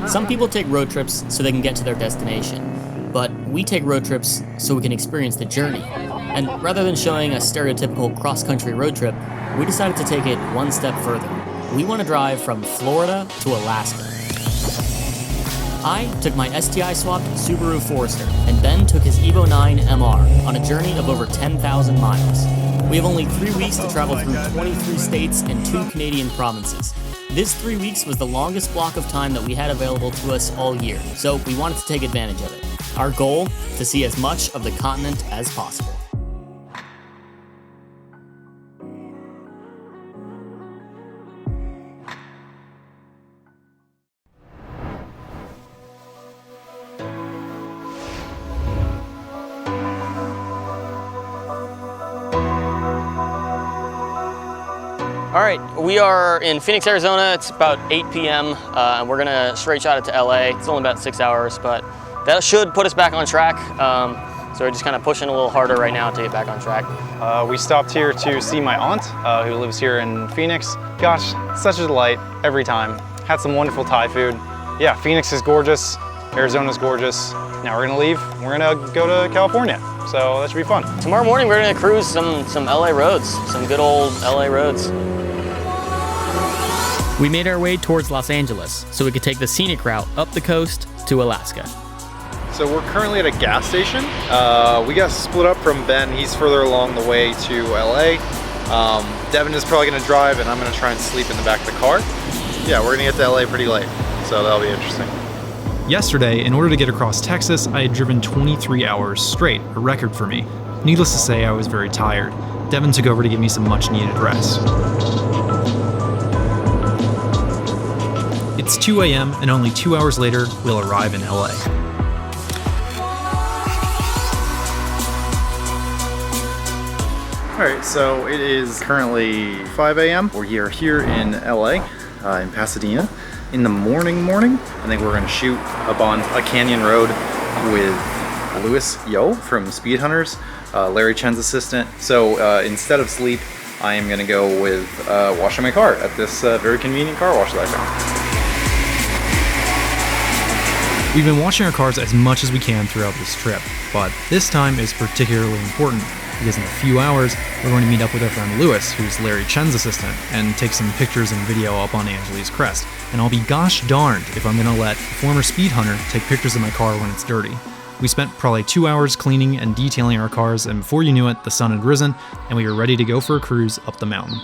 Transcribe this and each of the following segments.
Some people take road trips so they can get to their destination, but we take road trips so we can experience the journey. And rather than showing a stereotypical cross-country road trip, we decided to take it one step further. We want to drive from Florida to Alaska. I took my STI-swapped Subaru Forester, and Ben took his Evo 9 MR on a journey of over 10,000 miles. We have only 3 weeks to travel through 23 states and 2 Canadian provinces. This 3 weeks was the longest block of time that we had available to us all year, so we wanted to take advantage of it. Our goal? To see as much of the continent as possible. All right, we are in Phoenix, Arizona. It's about 8 p.m. And we're gonna straight shot it to LA. It's only about 6 hours, but that should put us back on track. So we're just kind of pushing a little harder right now to get back on track. We stopped here to see my aunt, who lives here in Phoenix. Gosh, such a delight every time. Had some wonderful Thai food. Yeah, Phoenix is gorgeous. Arizona's gorgeous. Now we're gonna leave. We're gonna go to California. So that should be fun. Tomorrow morning, we're gonna cruise some LA roads, some good old LA roads. We made our way towards Los Angeles so we could take the scenic route up the coast to Alaska. So we're currently at a gas station. We got split up from Ben. He's further along the way to LA. Devin is probably gonna drive and I'm gonna try and sleep in the back of the car. Yeah, we're gonna get to LA pretty late, so that'll be interesting. Yesterday, in order to get across Texas, I had driven 23 hours straight, a record for me. Needless to say, I was very tired. Devin took over to give me some much needed rest. It's 2 a.m. and only 2 hours later, we'll arrive in LA. All right, so it is currently 5 a.m. We're here in LA, in Pasadena. In the morning, I think we're gonna shoot up on a canyon road with Louis Yo from Speed Hunters, Larry Chen's assistant. So instead of sleep, I am gonna go with washing my car at this very convenient car wash that I found. We've been washing our cars as much as we can throughout this trip, but this time is particularly important because in a few hours, we're going to meet up with our friend Louis, who's Larry Chen's assistant, and take some pictures and video up on Angeli's crest. And I'll be gosh darned if I'm gonna let a former speed hunter take pictures of my car when it's dirty. We spent probably 2 hours cleaning and detailing our cars, and before you knew it, the sun had risen, and we were ready to go for a cruise up the mountain.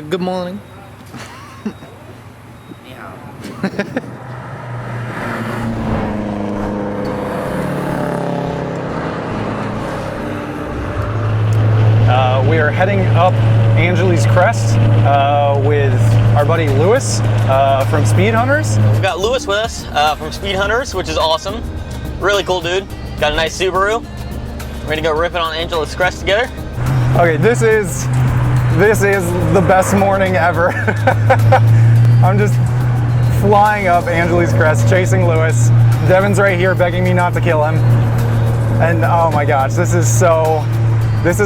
Good morning. We are heading up Angeli's Crest with our buddy Louis from Speed Hunters. We've got Louis with us from Speed Hunters, which is awesome. Really cool dude. Got a nice Subaru. Ready to go ripping on Angeli's Crest together? Okay, this is the best morning ever. I'm just flying up Angeli's Crest, chasing Louis. Devin's right here begging me not to kill him. And oh my gosh, this is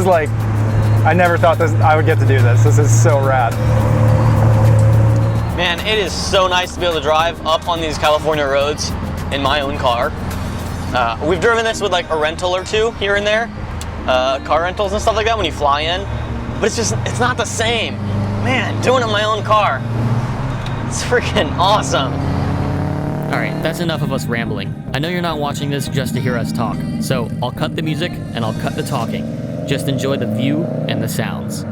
like, I never thought I would get to do this. This is so rad. Man, it is so nice to be able to drive up on these California roads in my own car. We've driven this with like a rental or two here and there, car rentals and stuff like that when you fly in, but it's not the same. Man, doing it in my own car, it's freaking awesome. Alright, that's enough of us rambling. I know you're not watching this just to hear us talk, so I'll cut the music and I'll cut the talking. Just enjoy the view and the sounds.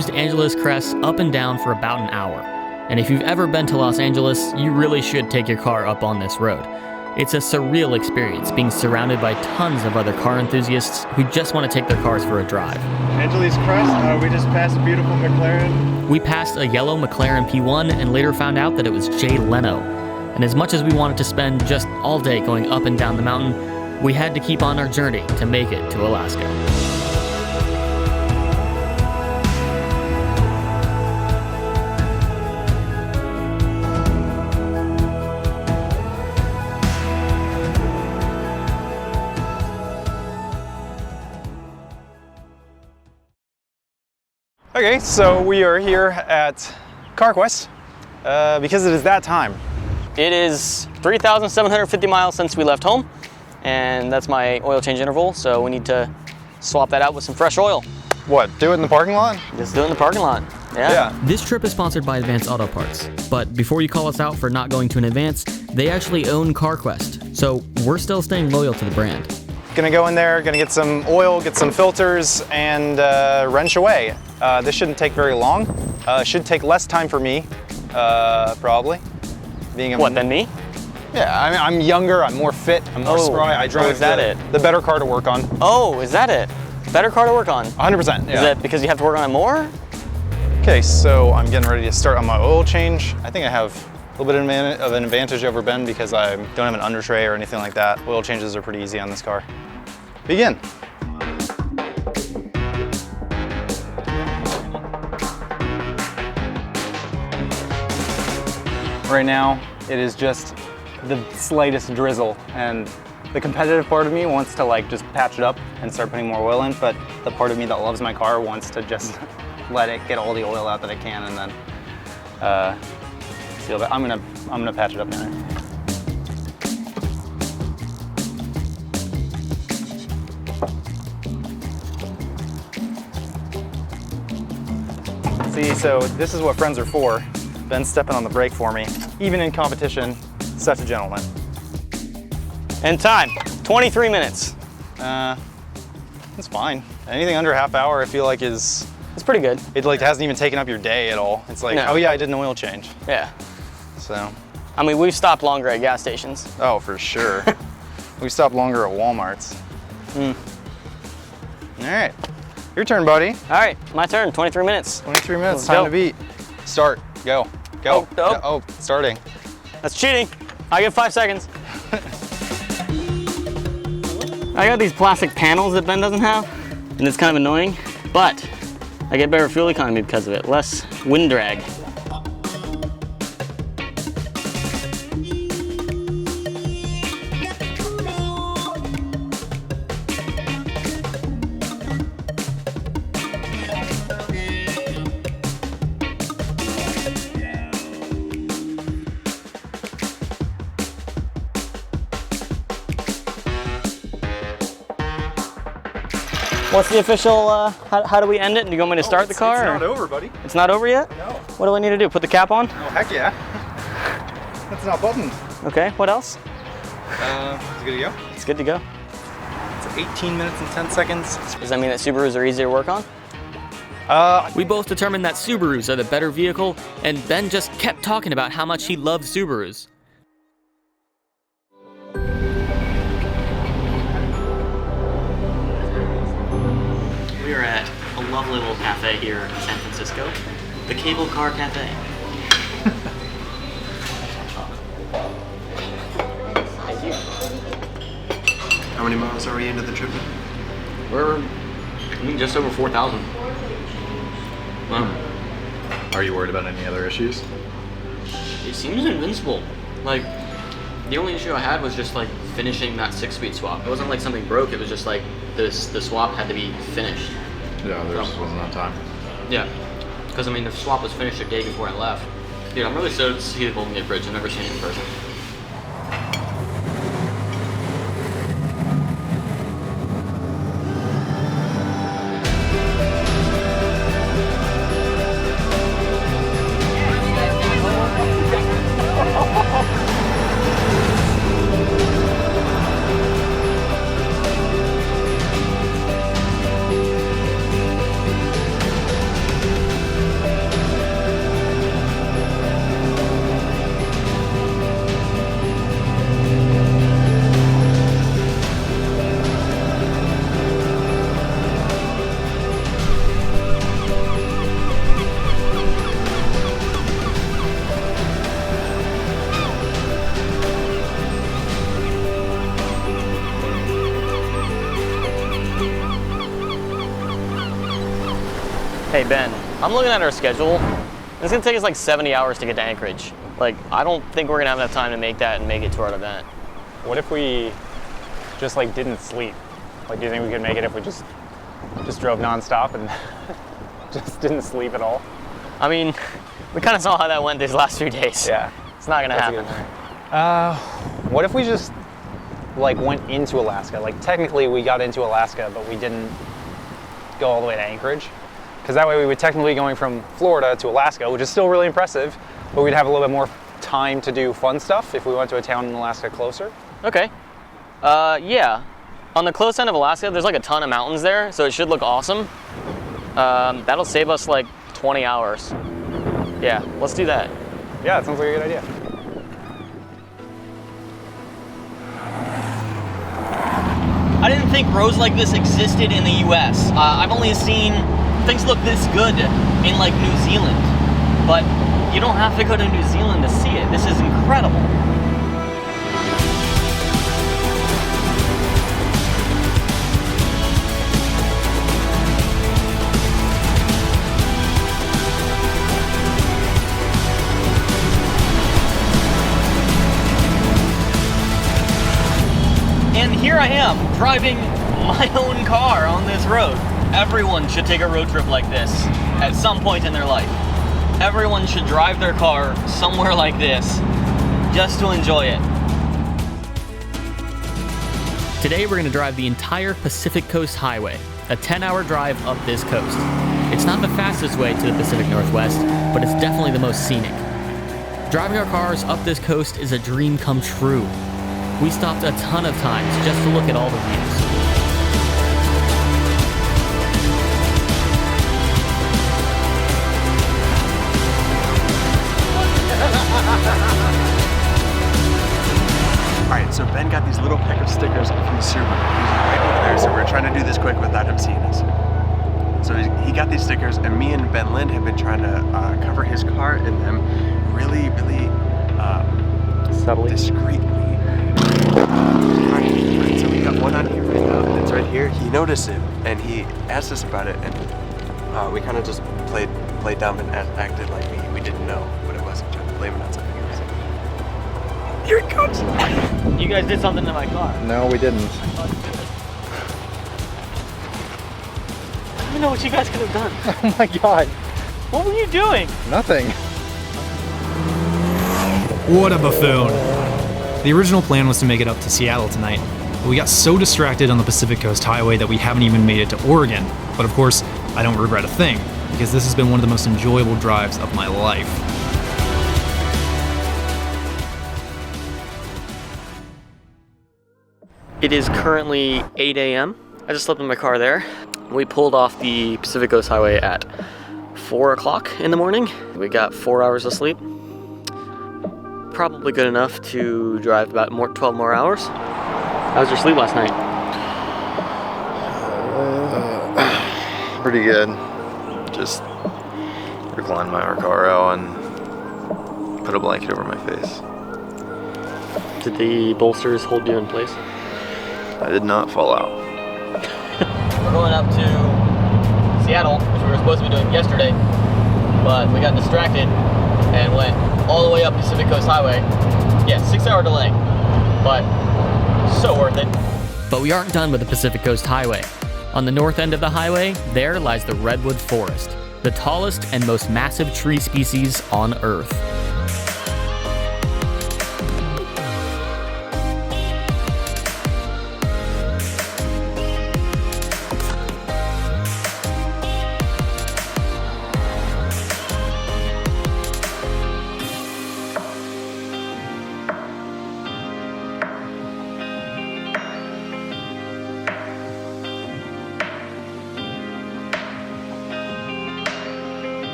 cruised Angeles Crest up and down for about an hour. And if you've ever been to Los Angeles, you really should take your car up on this road. It's a surreal experience being surrounded by tons of other car enthusiasts who just want to take their cars for a drive. Angeles Crest, we just passed a beautiful McLaren. We passed a yellow McLaren P1 and later found out that it was Jay Leno. And as much as we wanted to spend just all day going up and down the mountain, we had to keep on our journey to make it to Alaska. Okay, so we are here at CarQuest because it is that time. It is 3,750 miles since we left home, and that's my oil change interval, so we need to swap that out with some fresh oil. What, do it in the parking lot? Just do it in the parking lot. Yeah. This trip is sponsored by Advance Auto Parts, but before you call us out for not going to an Advance, they actually own CarQuest, so we're still staying loyal to the brand. Gonna go in there, gonna get some oil, get some filters, and wrench away. This shouldn't take very long. Should take less time for me, probably. Being What, than me? Yeah, I mean, I'm younger, I'm more fit, I'm more spry. I drive is that the better car to work on. Oh, is that it? Better car to work on? 100%, yeah. Is that because you have to work on it more? Okay, so I'm getting ready to start on my oil change. I think I have a little bit of an advantage over Ben because I don't have an under tray or anything like that. Oil changes are pretty easy on this car. Begin. Right now, it is just the slightest drizzle, and the competitive part of me wants to like just patch it up and start putting more oil in, but the part of me that loves my car wants to just let it get all the oil out that it can, and then seal it. I'm gonna patch it up now. See, so this is what friends are for. Ben's stepping on the brake for me. Even in competition, such a gentleman. And time, 23 minutes. It's fine. Anything under a half hour, I feel like It's pretty good. it like hasn't even taken up your day at all. It's like, No. oh yeah, I did an oil change. Yeah. So, I mean, we've stopped longer at gas stations. oh, for sure. We stopped longer at Walmart's. All right, your turn, buddy. All right, my turn, 23 minutes. 23 minutes, Let's time go. to beat. Start, go, go. Oh. Oh, starting. That's cheating. I get 5 seconds. I got these plastic panels that Ben doesn't have, and it's kind of annoying, but I get better fuel economy because of it, less wind drag. What's the official, how do we end it? Do you want me to start the car? It's or- not over, buddy. It's not over yet? No. What do I need to do? Put the cap on? Oh, heck yeah. That's not buttoned. Okay, what else? It's good to go. It's good to go. It's 18 minutes and 10 seconds. Does that mean that Subarus are easier to work on? We both determined that Subarus are the better vehicle, and Ben just kept talking about how much he loves Subarus. We are at a lovely little cafe here in San Francisco, the Cable Car Cafe. Thank you. How many miles are we into the trip? We're just over 4,000. Wow. Are you worried about any other issues? It seems invincible. Like, the only issue I had was just like finishing that 6-speed swap. It wasn't like something broke, it was just like the swap had to be finished. Yeah, there just wasn't enough time. Yeah. Because I mean, the swap was finished a day before I left. Dude, I'm really stoked to see the Golden Gate Bridge. I've never seen it in person. Hey Ben, I'm looking at our schedule. It's gonna take us like 70 hours to get to Anchorage. Like, I don't think we're gonna have enough time to make that and make it to our event. What if we just like didn't sleep? Like, do you think we could make it if we just drove nonstop and just didn't sleep at all? I mean, we kind of saw how that went these last few days. Yeah. It's not gonna happen. What if we just like went into Alaska? Like, technically we got into Alaska, but we didn't go all the way to Anchorage. Because that way we would technically going from Florida to Alaska, which is still really impressive, but we'd have a little bit more time to do fun stuff if we went to a town in Alaska closer. Okay. Yeah. On the close end of Alaska, there's like a ton of mountains there, so it should look awesome. That'll save us like 20 hours. Yeah, let's do that. Yeah, that sounds like a good idea. I didn't think roads like this existed in the US. I've only seen things look this good in like New Zealand. But you don't have to go to New Zealand to see it. This is incredible. And here I am, driving my own car on this road. Everyone should take a road trip like this at some point in their life. Everyone should drive their car somewhere like this just to enjoy it. Today we're going to drive the entire Pacific Coast Highway, a 10-hour drive up this coast. It's not the fastest way to the Pacific Northwest, but it's definitely the most scenic. Driving our cars up this coast is a dream come true. We stopped a ton of times just to look at all the views. All right, so Ben got these little pack of stickers from the Subaru. He's right over there, so we're trying to do this quick without him seeing us. So he got these stickers, and me and Ben Lind have been trying to cover his car in them really, really Subtly. discreetly. Right, so we got one on here right now, and it's right here. He noticed it, and he asked us about it, and we kind of just played dumb and acted like we didn't know what it was and tried to blame it on something else. Here it comes! You guys did something to my car. No, we didn't. I don't even know what you guys could have done. Oh my god. What were you doing? Nothing. What a buffoon. The original plan was to make it up to Seattle tonight, but we got so distracted on the Pacific Coast Highway that we haven't even made it to Oregon. But of course, I don't regret a thing, because this has been one of the most enjoyable drives of my life. It is currently 8 a.m. I just slept in my car there. We pulled off the Pacific Coast Highway at 4 o'clock in the morning. We got 4 hours of sleep. Probably good enough to drive about 12 more hours. How was your sleep last night? Pretty good. Just reclined my car out and put a blanket over my face. Did the bolsters hold you in place? I did not fall out. We're going up to Seattle, which we were supposed to be doing yesterday, but we got distracted and went all the way up Pacific Coast Highway. Yeah, 6-hour delay, but so worth it. But we aren't done with the Pacific Coast Highway. On the north end of the highway, there lies the Redwood Forest, the tallest and most massive tree species on Earth.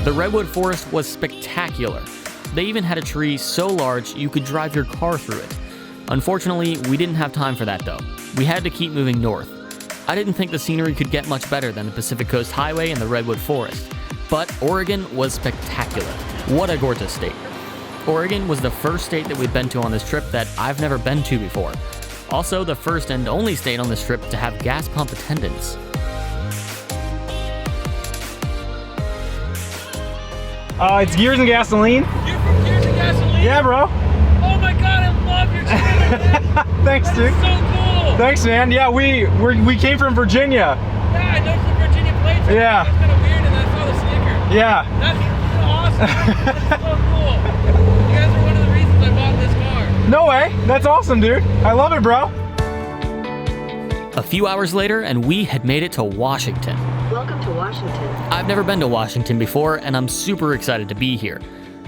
The Redwood Forest was spectacular. They even had a tree so large you could drive your car through it. Unfortunately, we didn't have time for that though. We had to keep moving north. I didn't think the scenery could get much better than the Pacific Coast Highway and the Redwood Forest, but Oregon was spectacular. What a gorgeous state. Oregon was the first state that we've been to on this trip that I've never been to before. Also, the first and only state on this trip to have gas pump attendants. It's Gears and Gasoline. You're from Gears and Gasoline? Yeah, bro. Oh my god, I love your channel, man. Thanks, dude. So cool. Thanks, man. Yeah, we came from Virginia. Yeah, I noticed the Virginia plates. Yeah. That's kind of weird, and I saw the sticker. Yeah. That's awesome. That's so cool. You guys are one of the reasons I bought this car. No way. That's awesome, dude. I love it, bro. A few hours later, and we had made it to Washington. Welcome to Washington. I've never been to Washington before, and I'm super excited to be here.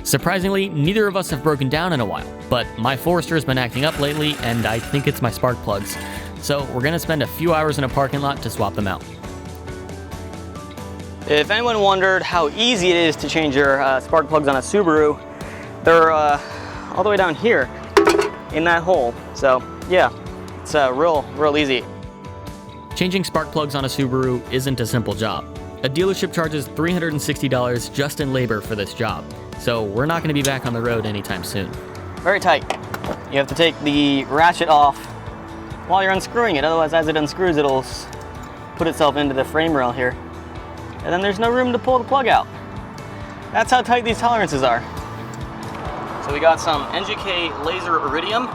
Surprisingly, neither of us have broken down in a while, but my Forester has been acting up lately, and I think it's my spark plugs. So we're gonna spend a few hours in a parking lot to swap them out. If anyone wondered how easy it is to change your spark plugs on a Subaru, they're all the way down here in that hole. So yeah, it's real easy. Changing spark plugs on a Subaru isn't a simple job. A dealership charges $360 just in labor for this job, so we're not gonna be back on the road anytime soon. Very tight. You have to take the ratchet off while you're unscrewing it, otherwise as it unscrews it'll put itself into the frame rail here. And then there's no room to pull the plug out. That's how tight these tolerances are. So we got some NGK Laser Iridium.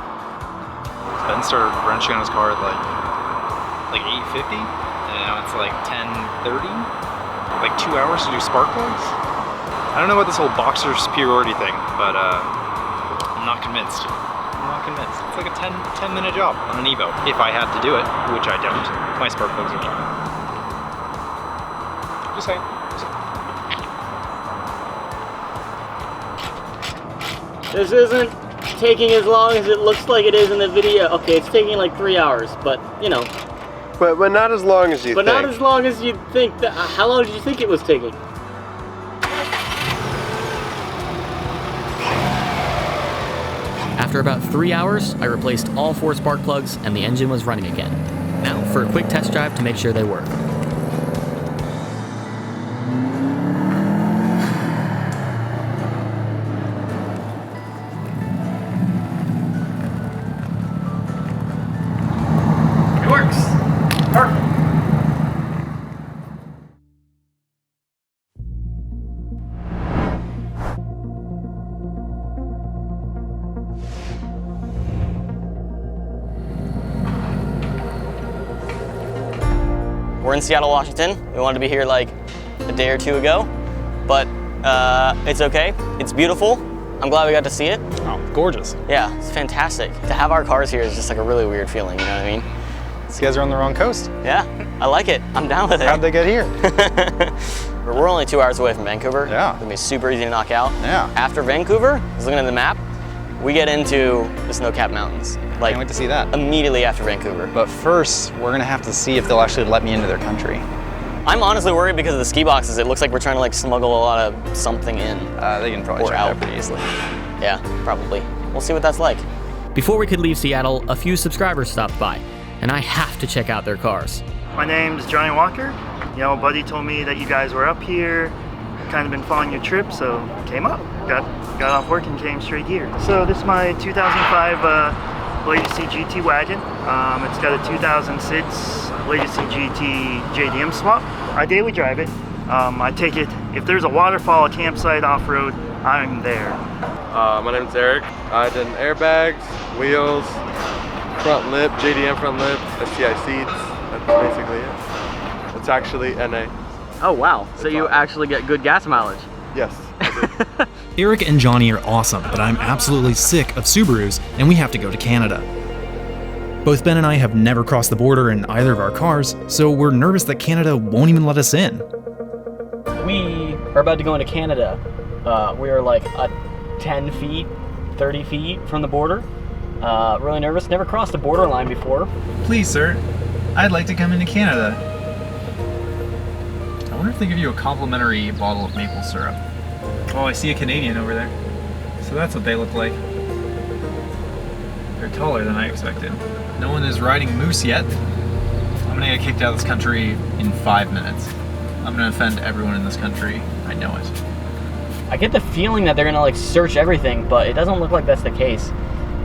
Ben started wrenching on his car at like 8:50, and now it's like 10:30. Like 2 hours to do spark plugs? I don't know about this whole Boxer superiority thing, but I'm not convinced. I'm not convinced. It's like a 10-minute job on an Evo. If I had to do it, which I don't, my spark plugs are cheap. Just saying. This isn't taking as long as it looks like it is in the video. Okay, it's taking like 3 hours, but you know. But not as long as you think. But not as long as you'd think. How long did you think it was taking? After about 3 hours, I replaced all 4 spark plugs and the engine was running again. Now for a quick test drive to make sure they work. It works. Perfect. We're in Seattle, Washington. We wanted to be here like a day or two ago, but it's okay. It's beautiful. I'm glad we got to see it. Oh, gorgeous. Yeah, it's fantastic. To have our cars here is just like a really weird feeling, you know what I mean? These guys are on the wrong coast. Yeah, I like it. I'm down with it. How'd they get here? We're only 2 hours away from Vancouver. Yeah. It's gonna be super easy to knock out. Yeah. After Vancouver, I was looking at the map, we get into the snow-capped mountains. Like, Can't wait to see that. immediately after Vancouver. But first, we're gonna have to see if they'll actually let me into their country. I'm honestly worried because of the ski boxes. It looks like we're trying to like smuggle a lot of something in. They can probably Or check it out. out pretty easily. Yeah, probably. We'll see what that's like. Before we could leave Seattle, a few subscribers stopped by, and I have to check out their cars. My name's Johnny Walker. You know, a buddy told me that you guys were up here, kind of been following your trip, so came up. Got off work and came straight here. So this is my 2005 Legacy GT wagon. It's got a 2006 Legacy GT JDM swap. I daily drive it. I take it, if there's a waterfall, a campsite, off-road, I'm there. My name's Eric. I did airbags, wheels, front lip, JDM front lip, STI seats. That's basically it. It's actually NA. Oh wow, so you actually get good gas mileage. Yes, I did. Eric and Johnny are awesome, but I'm absolutely sick of Subarus, and we have to go to Canada. Both Ben and I have never crossed the border in either of our cars, so we're nervous that Canada won't even let us in. We are about to go into Canada. We are like 10 feet, 30 feet from the border. Really nervous, never crossed the borderline before. Please, sir, I'd like to come into Canada. I wonder if they give you a complimentary bottle of maple syrup. Oh, I see a Canadian over there. So that's what they look like. They're taller than I expected. No one is riding moose yet. I'm gonna get kicked out of this country in 5 minutes. I'm gonna offend everyone in this country. I know it. I get the feeling that they're gonna like search everything, but it doesn't look like that's the case.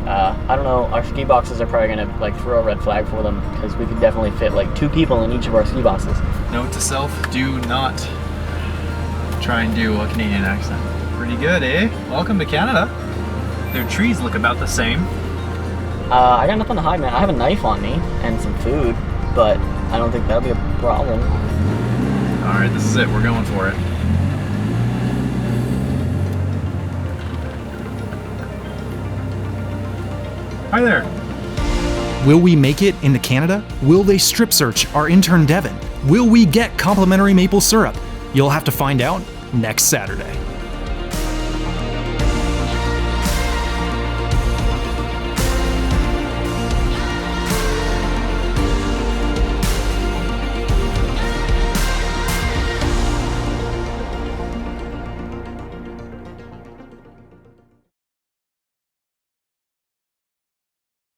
I don't know, our ski boxes are probably gonna like throw a red flag for them because we could definitely fit like 2 people in each of our ski boxes. Note to self, do not try and do a Canadian accent. Pretty good, eh? Welcome to Canada. Their trees look about the same. I got nothing to hide, man. I have a knife on me and some food, but I don't think that'll be a problem. All right, this is it. We're going for it. Hi there. Will we make it into Canada? Will they strip search our intern Devin? Will we get complimentary maple syrup? You'll have to find out next Saturday.